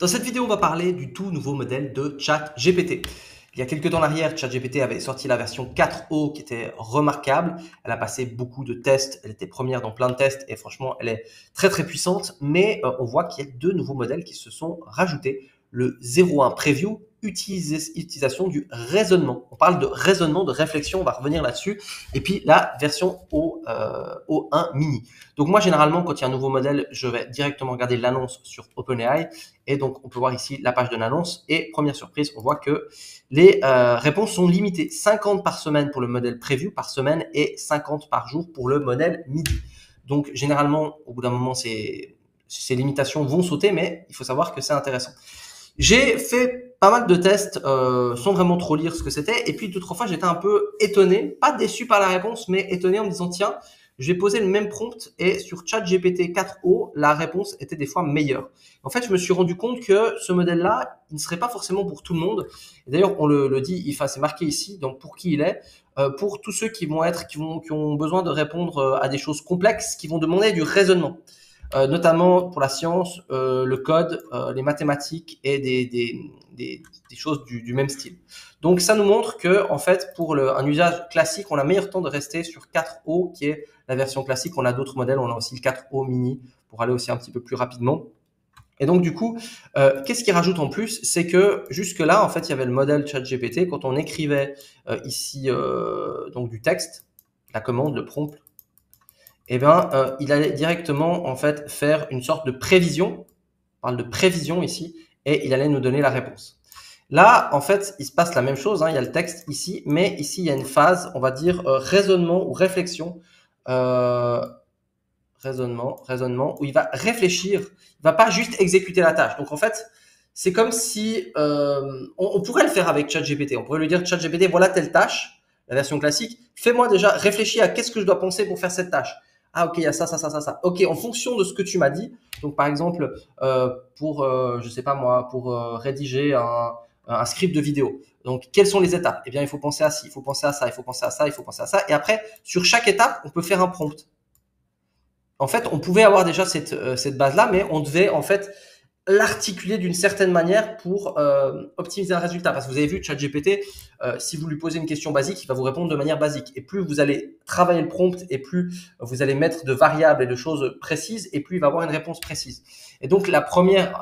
Dans cette vidéo, on va parler du tout nouveau modèle de ChatGPT. Il y a quelques temps en arrière, ChatGPT avait sorti la version 4.0 qui était remarquable. Elle a passé beaucoup de tests, elle était première dans plein de tests et franchement, elle est très très puissante. Mais on voit qu'il y a deux nouveaux modèles qui se sont rajoutés. Le 0.1 Preview, utilisation du raisonnement. On parle de raisonnement, de réflexion, on va revenir là-dessus. Et puis la version O1 Mini. Donc moi, généralement, quand il y a un nouveau modèle, je vais directement regarder l'annonce sur OpenAI. Et donc, on peut voir ici la page de l'annonce. Et première surprise, on voit que les réponses sont limitées. 50 par semaine pour le modèle Preview par semaine et 50 par jour pour le modèle Midi. Donc, généralement, au bout d'un moment, ces limitations vont sauter, mais il faut savoir que c'est intéressant. J'ai fait pas mal de tests sans vraiment trop lire ce que c'était. Et puis, d'autres fois, j'étais un peu étonné, pas déçu par la réponse, mais étonné en me disant, tiens, j'ai posé le même prompt et sur ChatGPT 4o, la réponse était des fois meilleure. En fait, je me suis rendu compte que ce modèle-là, il ne serait pas forcément pour tout le monde. D'ailleurs, on le dit, c'est marqué ici, donc pour qui il est, pour tous ceux qui ont besoin de répondre à des choses complexes, qui vont demander du raisonnement. Notamment pour la science, le code, les mathématiques et des choses du même style. Donc ça nous montre que en fait pour un usage classique, on a meilleur temps de rester sur 4o qui est la version classique. On a d'autres modèles, on a aussi le 4o mini pour aller aussi un petit peu plus rapidement. Et donc du coup, qu'est-ce qu'il rajoute en plus? C'est que jusque-là, en fait, il y avait le modèle ChatGPT. Quand on écrivait ici donc du texte, la commande, le prompt, eh bien, il allait directement en fait faire une sorte de prévision. On parle de prévision ici, et il allait nous donner la réponse. Là, en fait, il se passe la même chose. Il y a le texte ici, mais ici, il y a une phase, on va dire, raisonnement ou réflexion. Raisonnement, où il va réfléchir. Il va pas juste exécuter la tâche. Donc, en fait, c'est comme si on pourrait le faire avec ChatGPT. On pourrait lui dire, ChatGPT, voilà telle tâche, la version classique. Fais-moi déjà réfléchir à qu'est-ce que je dois penser pour faire cette tâche. Ah, ok, il y a ça, ça, ça, ça, ça. Ok, en fonction de ce que tu m'as dit. Donc, par exemple, je sais pas moi, pour rédiger un script de vidéo. Donc, quelles sont les étapes? Eh bien, il faut penser à ci, il faut penser à ça, il faut penser à ça, il faut penser à ça. Et après, sur chaque étape, on peut faire un prompt. En fait, on pouvait avoir déjà cette base-là, mais on devait en fait l'articuler d'une certaine manière pour optimiser un résultat. Parce que vous avez vu, ChatGPT, si vous lui posez une question basique, il va vous répondre de manière basique. Et plus vous allez travailler le prompt, et plus vous allez mettre de variables et de choses précises, et plus il va avoir une réponse précise. Et donc, la première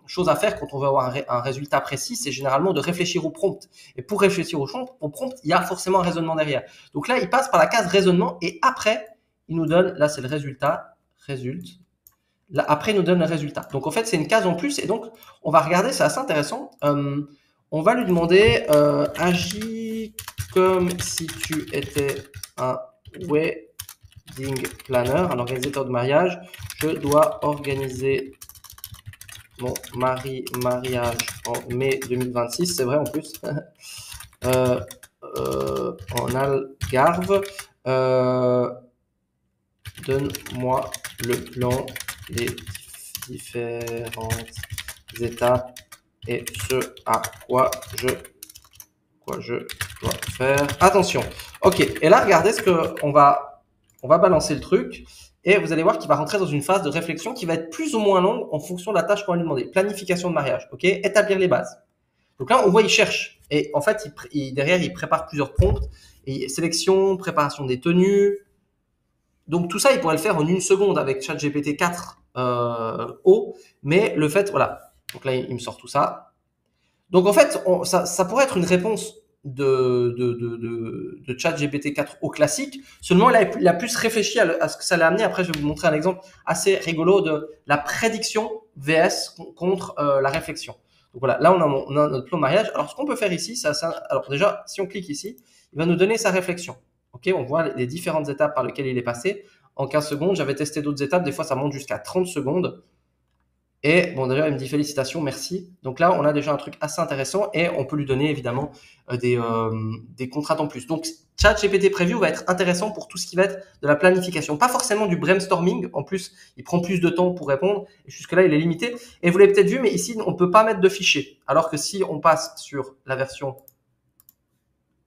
chose à faire quand on veut avoir un résultat précis, c'est généralement de réfléchir au prompt. Et pour réfléchir au prompt, il y a forcément un raisonnement derrière. Donc là, il passe par la case raisonnement, et après, il nous donne, là c'est le résultat, là, après il nous donne le résultat. Donc en fait c'est une case en plus et donc on va regarder, c'est assez intéressant. On va lui demander agis comme si tu étais un wedding planner, un organisateur de mariage. Je dois organiser mon mariage en mai 2026, c'est vrai en plus, en Algarve. Donne-moi le plan, les différentes étapes et ce à quoi je dois faire. Attention. Ok. Et là, regardez ce que on va balancer le truc et vous allez voir qu'il va rentrer dans une phase de réflexion qui va être plus ou moins longue en fonction de la tâche qu'on va lui demander. Planification de mariage. Ok. Établir les bases. Donc là, on voit, il cherche. Et en fait, derrière, il prépare plusieurs prompts. Et sélection, préparation des tenues. Donc tout ça, il pourrait le faire en une seconde avec ChatGPT 4o, mais le fait, voilà. Donc là, il me sort tout ça. Donc en fait, ça pourrait être une réponse de ChatGPT 4o classique. Seulement, il a plus réfléchi à ce que ça allait amener. Après, je vais vous montrer un exemple assez rigolo de la prédiction VS contre la réflexion. Donc voilà, là on a notre plan de mariage. Alors ce qu'on peut faire ici, alors déjà, si on clique ici, il va nous donner sa réflexion. Ok, on voit les différentes étapes par lesquelles il est passé. En 15 secondes, j'avais testé d'autres étapes. Des fois, ça monte jusqu'à 30 secondes. Et bon, déjà, il me dit félicitations, merci. Donc là, on a déjà un truc assez intéressant et on peut lui donner évidemment des contraintes en plus. Donc, ChatGPT Preview va être intéressant pour tout ce qui va être de la planification. Pas forcément du brainstorming. En plus, il prend plus de temps pour répondre. Et jusque-là, il est limité. Et vous l'avez peut-être vu, mais ici, on ne peut pas mettre de fichier. Alors que si on passe sur la version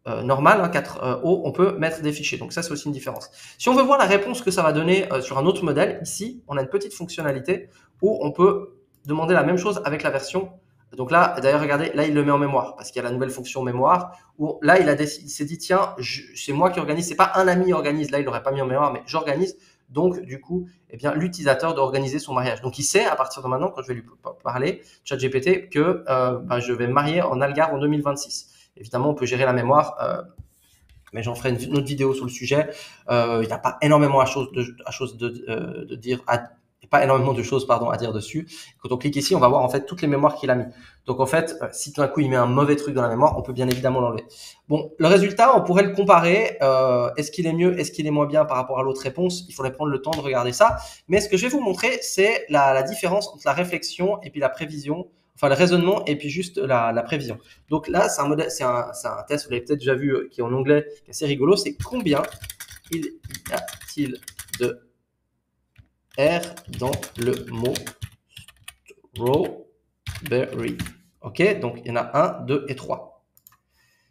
normal, 4o, on peut mettre des fichiers. Donc ça, c'est aussi une différence. Si on veut voir la réponse que ça va donner sur un autre modèle, ici, on a une petite fonctionnalité où on peut demander la même chose avec la version. Donc là, d'ailleurs, regardez, là, il le met en mémoire parce qu'il y a la nouvelle fonction mémoire où là, il s'est dit, tiens, c'est moi qui organise, c'est pas un ami qui organise. Là, il l'aurait pas mis en mémoire, mais j'organise. Donc, du coup, eh bien, l'utilisateur doit organiser son mariage. Donc, il sait à partir de maintenant, quand je vais lui parler, ChatGPT, que je vais me marier en Algarve en 2026. Évidemment, on peut gérer la mémoire, mais j'en ferai une autre vidéo sur le sujet. Il n'y a pas énormément de dire, pas énormément de choses à dire dessus. Quand on clique ici, on va voir en fait toutes les mémoires qu'il a mis. Donc en fait, si tout d'un coup il met un mauvais truc dans la mémoire, on peut bien évidemment l'enlever. Bon, le résultat, on pourrait le comparer. Est-ce qu'il est mieux, est-ce qu'il est moins bien par rapport à l'autre réponse? Il faudrait prendre le temps de regarder ça. Mais ce que je vais vous montrer, c'est la différence entre la réflexion et puis la prévision. Enfin, le raisonnement et puis juste la prévision. Donc là, c'est un modèle, c'est un test, vous l'avez peut-être déjà vu, qui est en anglais, qui est assez rigolo. C'est combien il y a-t-il de R dans le mot strawberry. Ok, donc il y en a 1, 2 et 3.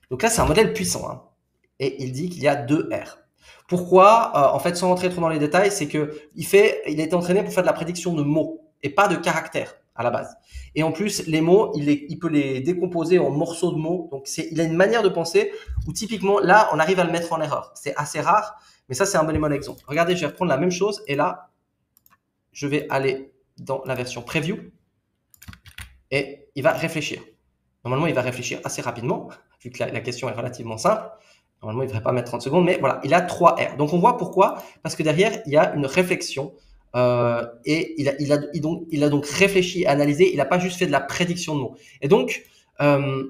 Donc là, c'est un modèle puissant. Hein, et il dit qu'il y a 2 R. Pourquoi? En fait, sans rentrer trop dans les détails, c'est que il a été entraîné pour faire de la prédiction de mots et pas de caractères à la base. Et en plus, les mots, il peut les décomposer en morceaux de mots. Donc, il a une manière de penser où typiquement, là, on arrive à le mettre en erreur. C'est assez rare, mais ça, c'est un bon exemple. Regardez, je vais reprendre la même chose et là, je vais aller dans la version preview et il va réfléchir. Normalement, il va réfléchir assez rapidement, vu que la question est relativement simple. Normalement, il ne devrait pas mettre 30 secondes, mais voilà, il a 3 R. Donc, on voit pourquoi. Parce que derrière, il y a une réflexion et il a donc réfléchi, analysé. Il n'a pas juste fait de la prédiction de mots. Et donc,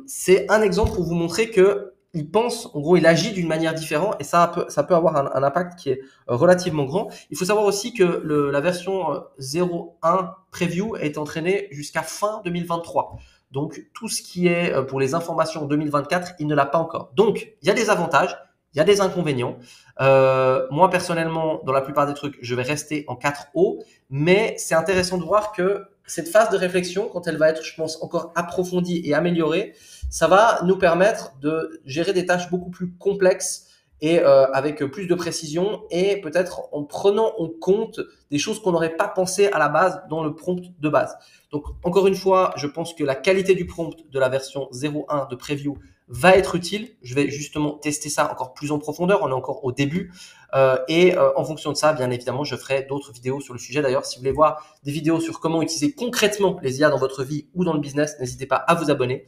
c'est un exemple pour vous montrer que il pense, en gros, il agit d'une manière différente et ça peut avoir un impact qui est relativement grand. Il faut savoir aussi que la version 0.1 preview est entraînée jusqu'à fin 2023. Donc, tout ce qui est pour les informations 2024, il ne l'a pas encore. Donc, il y a des avantages, il y a des inconvénients. Moi, personnellement, dans la plupart des trucs, je vais rester en 4O, mais c'est intéressant de voir que cette phase de réflexion, quand elle va être, je pense, encore approfondie et améliorée, ça va nous permettre de gérer des tâches beaucoup plus complexes et avec plus de précision et peut-être en prenant en compte des choses qu'on n'aurait pas pensé à la base dans le prompt de base. Donc, encore une fois, je pense que la qualité du prompt de la version 0.1 de preview va être utile. Je vais justement tester ça encore plus en profondeur. On est encore au début. En fonction de ça, bien évidemment, je ferai d'autres vidéos sur le sujet. D'ailleurs, si vous voulez voir des vidéos sur comment utiliser concrètement les IA dans votre vie ou dans le business, n'hésitez pas à vous abonner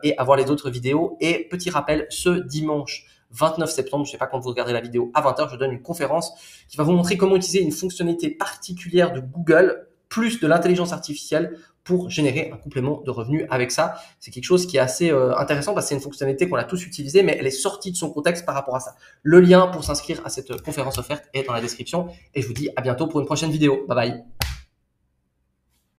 et à voir les autres vidéos. Et petit rappel, ce dimanche 29 septembre, je ne sais pas quand vous regardez la vidéo, à 20h, je donne une conférence qui va vous montrer comment utiliser une fonctionnalité particulière de Google plus de l'intelligence artificielle pour générer un complément de revenus avec ça. C'est quelque chose qui est assez intéressant parce que c'est une fonctionnalité qu'on a tous utilisée, mais elle est sortie de son contexte par rapport à ça. Le lien pour s'inscrire à cette conférence offerte est dans la description et je vous dis à bientôt pour une prochaine vidéo. Bye bye.